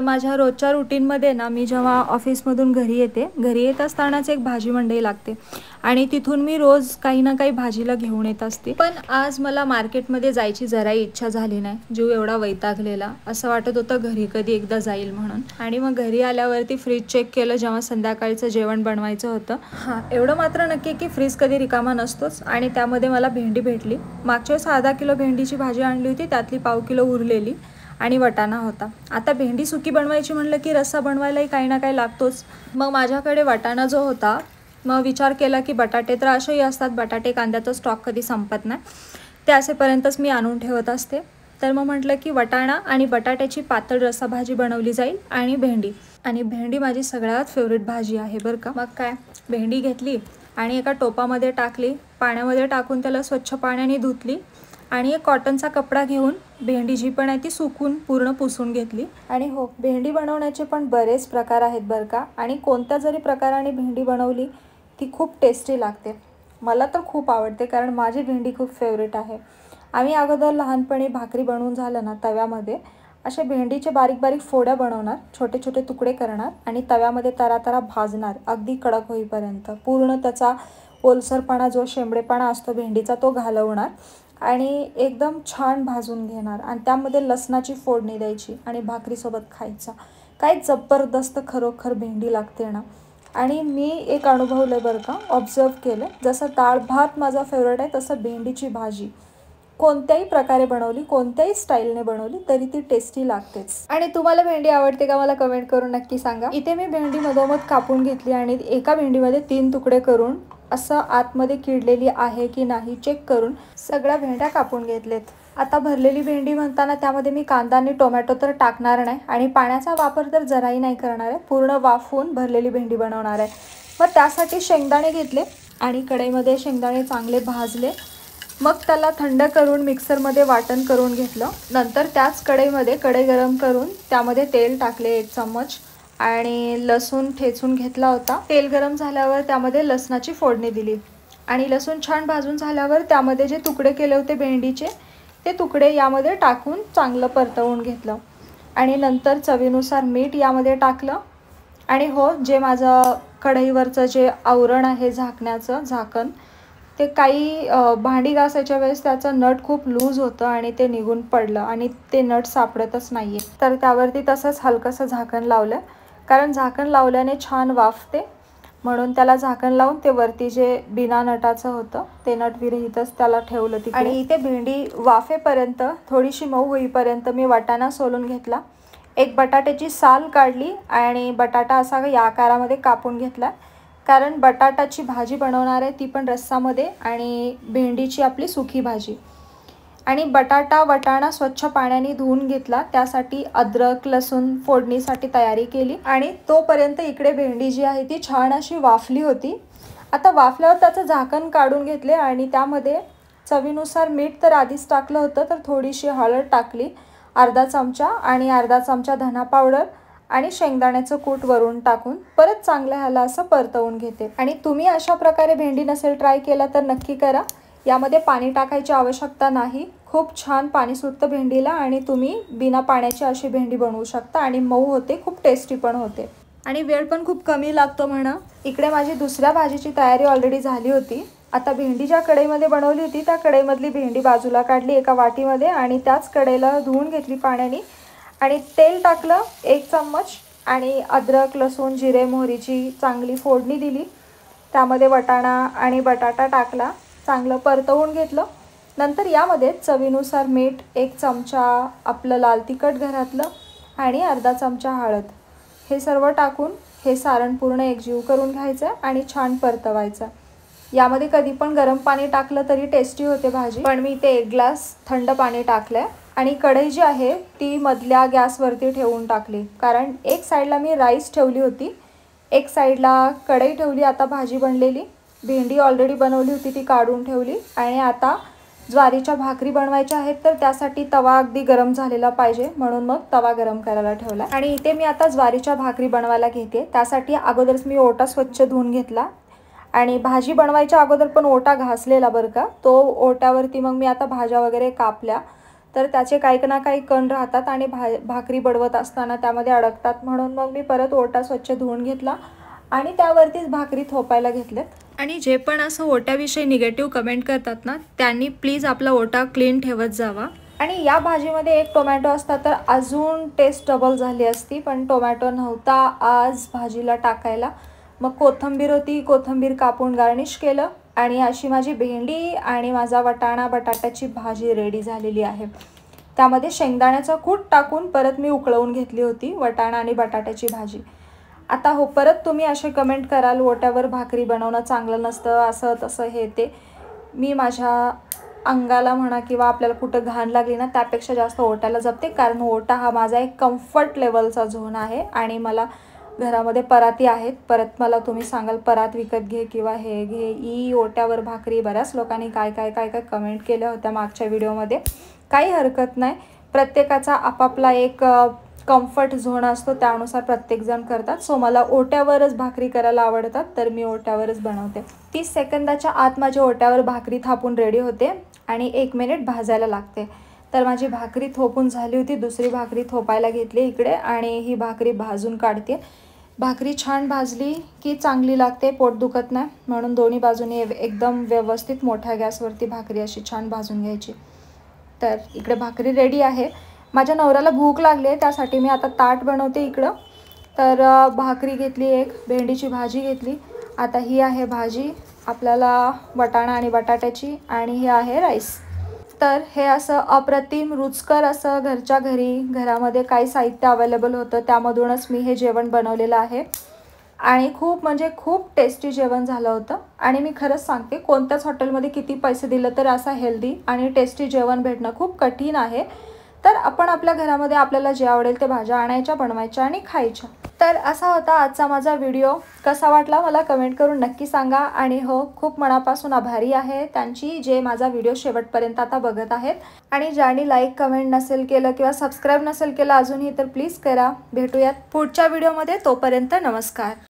माझ्या रोजच्या रुटीनमध्ये ना मी जेव्हा ऑफिसमधून घरी येत असतानाच एक भाजी मंडई लागते आणि तिथून मी रोज काही ना काही भाजीला घेऊन येत असते। पण आज मला मार्केटमध्ये जायची जराही इच्छा झाली नाही। जीव एवढा वैतागलेला, असं वाटत होतं घरी कधी एकदा जाईल म्हणून। आणि मग घरी आल्यावरती फ्रीज चेक केलं जेव्हा संध्याकाळचं जेवण बनवायचं होतं। एवढं मात्र नक्की की फ्रीज कधी रिकामा नसतोच आणि त्यामध्ये मला भेंडी भेटली। मागच्या वेळेस अर्धा किलो भेंडीची भाजी आणली होती, त्यातली पाव किलो उरलेली आणि वटाणा होता। आता भेंडी सुकी बनवायची म्हणलं की रस्सा बनवायलाही काही ना काही लागतोच। मग माझ्याकडे वटाणा जो होता, मग विचार केला की बटाटे तर असेही असतात, बटाटे कांद्याचा स्टॉक कधी संपत नाही, ते असेपर्यंतच मी आणून ठेवत असते। तर मग म्हटलं की वटाणा आणि बटाट्याची पातळ रस्सा भाजी बनवली जाईल आणि भेंडी माझी सगळ्यात फेवरेट भाजी आहे बरं का। मग काय, भेंडी घेतली आणि एका टोपामध्ये टाकली, पाण्यामध्ये टाकून त्याला स्वच्छ पाण्याने धुतली आणि एक कॉटनचा कपडा घेऊन भेंडी जी पण आहे ती सुकून पूर्ण पुसून घेतली। आणि हो, भेंडी बनवण्याचे पण बरेच प्रकार आहेत बरं का, आणि कोणत्या जरी प्रकाराने भेंडी बनवली ती खूप टेस्टी लागते। मला तर खूप आवडते कारण माझी भेंडी खूप फेवरेट आहे। आम्ही अगोदर लहानपणी भाकरी बनवून झालं ना तव्यामध्ये असे भेंडीचे बारीक बारीक फोड्या बनवणार, छोटे छोटे तुकडे करणार आणि तव्यामध्ये तरातरा भाजणार अगदी कडक होईपर्यंत। पूर्ण त्याचा ओलसरपणा जो शेंबडेपणा असतो भेंडीचा तो घालवणार आणि एकदम छान भाजून घेणार आणि त्यामध्ये लसणाची फोडणी द्यायची आणि भाकरीसोबत खायचा। काय जबरदस्त खरोखर भेंडी लागते ना। आणि मी एक अनुभवलं बरं का, ऑब्झर्व केलं, जसं डाळ भात माझा फेवरेट आहे तसं भेंडीची भाजी कोणत्याही प्रकारे बनवली, कोणत्याही स्टाईलने बनवली तरी ती टेस्टी लागतेच। आणि तुम्हाला भेंडी आवडते का मला कमेंट करून नक्की सांगा। इथे मी भेंडी मधोमध कापून घेतली आणि एका भेंडीमध्ये 3 तुकडे करून असं आतमध्ये किडलेली आहे की नाही चेक करून सगळ्या भेंड्या कापून घेतलेत। आता भरलेली भेंडी म्हणताना त्यामध्ये मी कांदा आणि टोमॅटो तर टाकणार नाही आणि पाण्याचा वापर तर जराही नाही करणार आहे, पूर्ण वाफवून भरलेली भेंडी बनवणार आहे। मग त्यासाठी शेंगदाणे घेतले आणि कढईमध्ये शेंगदाणे चांगले भाजले, मग त्याला थंड करून मिक्सरमध्ये वाटण करून घेतलं। नंतर त्याच कढईमध्ये कढई गरम करून त्यामध्ये तेल टाकले 1 चम्मच आणि लसूण ठेचून घेतला होता। तेल गरम झाल्यावर त्यामध्ये लसणाची फोडणी दिली आणि लसूण छान भाजून झाल्यावर त्यामध्ये जे तुकडे केले होते भेंडीचे ते तुकडे यामध्ये टाकून चांगलं परतवून घेतलं आणि नंतर चवीनुसार मीठ यामध्ये टाकलं। आणि हो, जे माझं कढईवरचं जे आवरण आहे झाकण्याचं झाकण, ते काही भांडी घासायच्या वेळेस त्याचं नट खूप लूज होतं आणि ते निघून पडलं आणि ते नट सापडतच नाही आहे। तर त्यावरती तसंच हलकंसं झाकण लावलं, कारण झाकण लावल्याने छान वाफते, म्हणून त्याला झाकण लावून ते वरती जे बिना नटाचं होतं ते नट विरहितच त्याला ठेवलं तिकडे। आणि इथे भेंडी वाफेपर्यंत थोडीशी मऊ होईपर्यंत मी वाटाणा सोलून घेतला, एक बटाट्याची साल काढली आणि बटाटा असा या आकारामध्ये कापून घेतला, कारण बटाटाची भाजी बनवणार आहे ती पण रस्सामध्ये आणि भेंडीची आपली सुकी भाजी। आणि बटाटा वटाणा स्वच्छ पाण्याने धुवून घेतला, त्यासाठी अद्रक लसूण फोडणीसाठी तयारी केली आणि तोपर्यंत इकडे भेंडी जी आहे ती छान अशी वाफली होती। आता वाफल्यावर त्याचं झाकण काढून घेतले आणि त्यामध्ये चवीनुसार मीठ तर आधीच टाकलं होतं, तर थोडीशी हळद टाकली अर्धा चमचा आणि अर्धा चमचा धना पावडर आणि शेंगदाण्याचं कूट वरून टाकून परत चांगलं ह्याला असं परतवून घेते। आणि तुम्ही अशा प्रकारे भेंडी नसेल ट्राय केला तर नक्की करा। यामध्ये पाणी टाकायची आवश्यकता नाही, खूप छान पाणी सुटतं भेंडीला आणि तुम्ही बिना पाण्याची अशी भेंडी बनवू शकता आणि मऊ होते, खूप टेस्टी पण होते आणि वेळ पण खूप कमी लागतो म्हणा। इकडे माझी दुसऱ्या भाजीची तयारी ऑलरेडी झाली होती। आता भेंडी ज्या कढईमध्ये बनवली होती त्या कढईमधली भेंडी बाजूला काढली एका वाटीमध्ये आणि त्याच कढईला धुवून घेतली पाण्याने आणि तेल टाकलं 1 चम्मच आणि अद्रक लसूण जिरे मोहरीची चांगली फोडणी दिली, त्यामध्ये वटाणा आणि बटाटा टाकला, चांगलं परतवून घेतलं। नंतर यामध्ये चवीनुसार मीठ 1 चमचा आपलं लाल तिखट घरातलं आणि अर्धा चमचा हळद हे सर्व टाकून हे सारण पूर्ण एकजीव करून घ्यायचं आणि छान परतवायचं। यामध्ये कधी पण गरम पाणी टाकलं तरी टेस्टी होते भाजी, पण मी इथे 1 ग्लास थंड पाणी टाकलंय आणि कढई जी आहे ती मधल्या गॅसवरती ठेवून टाकली, कारण एक साईडला मी राईस ठेवली होती, एक साईडला कढई ठेवली। आता भाजी बनलेली भेंडी ऑलरेडी बनवली होती ती काढून ठेवली आणि आता ज्वारीच्या भाकरी बनवायच्या आहेत, तर त्यासाठी तवा अगदी गरम झालेला पाहिजे, म्हणून मग तवा गरम करायला ठेवला। आणि इथे मी आता ज्वारीच्या भाकरी बनवायला घेते, त्यासाठी अगोदरच मी ओटा स्वच्छ धुवून घेतला आणि भाजी बनवायच्या अगोदर पण ओटा घासलेला बरं का, तो ओट्यावरती मग मी आता भाज्या वगैरे कापल्या। तर त्याचे काही ना काही कण राहतात आणि भाकरी बडवत असताना त्यामध्ये अडकतात. म्हणून मग मी परत ओटा स्वच्छ धुवून घेतला आणि त्यावरतीच भाकरी थोपायला घेतलेत. आणि जे पण असं ओट्याविषयी निगेटिव्ह कमेंट करतात ना, त्यांनी प्लीज आपला ओटा क्लीन ठेवत जावा. आणि या भाजीमध्ये एक टोमॅटो असता तर अजून टेस्ट डबल झाली असती, पण टोमॅटो नव्हता आज भाजीला टाकायला. मग कोथिंबीर होती, कोथिंबीर कापून गार्निश केलं आणि अशी माझी भेंडी आणि माझा वटाणा बटाट्याची भाजी रेडी झालेली आहे. त्यामध्ये शेंगदाण्याचं कूट टाकून परत मी उकळवून घेतली होती वटाणा आणि बटाट्याची भाजी. आता हो, परत तुम्ही असे कमेंट कराल ओट्यावर भाकरी बनवणं चांगलं नसतं, असं तसं हे ते. मी माझ्या अंगाला म्हणा किंवा आपल्याला कुठं घाण लागली ना, त्यापेक्षा जास्त ओट्याला जपते, कारण ओटा हा माझा एक कम्फर्ट लेवलचा झोन आहे. आणि मला घरामध्ये पराती आहेत. परत मला तुम्ही सांगाल परात विकत घे किंवा हे घे, ओट्यावर भाकरी. बऱ्याच लोकांनी काय काय काय काय कमेंट केल्या होत्या मागच्या व्हिडिओमध्ये. काही हरकत नाही, प्रत्येकाचा आपापला एक कम्फर्ट झोन असतो, त्यानुसार प्रत्येकजण करतात. सो मला ओट्यावरच भाकरी करायला आवडतात, तर मी ओट्यावरच बनवते. 30 सेकंदाच्या आत माझ्या ओट्यावर भाकरी थापून रेडी होते आणि 1 मिनिट भाजायला लागते. तर माझी भाकरी थोपून झाली होती, दुसरी भाकरी थोपायला घेतली इकडे आणि ही भाकरी भाजून काढते. भाकरी छान भाजली की चांगली लागते, पोट दुखत नाही. म्हणून दोन्ही बाजूने एकदम व्यवस्थित मोठ्या गॅसवरती भाकरी अशी छान भाजून घ्यायची. तर इकडे भाकरी रेडी आहे. माझ्या नवऱ्याला भूक लागली आहे, त्यासाठी मी आता ताट बनवते इकडं. तर भाकरी घेतली, एक भेंडीची भाजी घेतली. आता ही आहे भाजी आपल्याला वटाणा आणि बटाट्याची, आणि हे आहे राईस. तर हे असं अप्रतिम रुचकर असं घरामध्ये काही साहित्य अवेलेबल होतं, त्यामधूनच मी हे जेवण बनवलेलं आहे. आणि खूप म्हणजे खूप टेस्टी जेवण झालं होतं. आणि मी खरंच सांगते, कोणत्याच हॉटेलमध्ये किती पैसे दिलं तर असं हेल्दी आणि टेस्टी जेवण भेटणं खूप कठीण आहे. तर आपण आपल्या घरामध्ये आपल्याला जे आवडेल ते भाज्या आणायच्या, बनवायच्या आणि खायच्या. तर असा होता आजचा माझा व्हिडिओ. कसा वाटला मला कमेंट करून नक्की सांगा. आणि हो, खूप मनापासून आभारी आहे त्यांची, जे माझा व्हिडिओ शेवटपर्यंत आता बघत आहेत. आणि ज्यांनी लाईक कमेंट नसेल केलं किंवा सबस्क्राईब नसेल केलं अजूनही, तर प्लीज करा. भेटूयात पुढच्या व्हिडिओमध्ये. तोपर्यंत नमस्कार.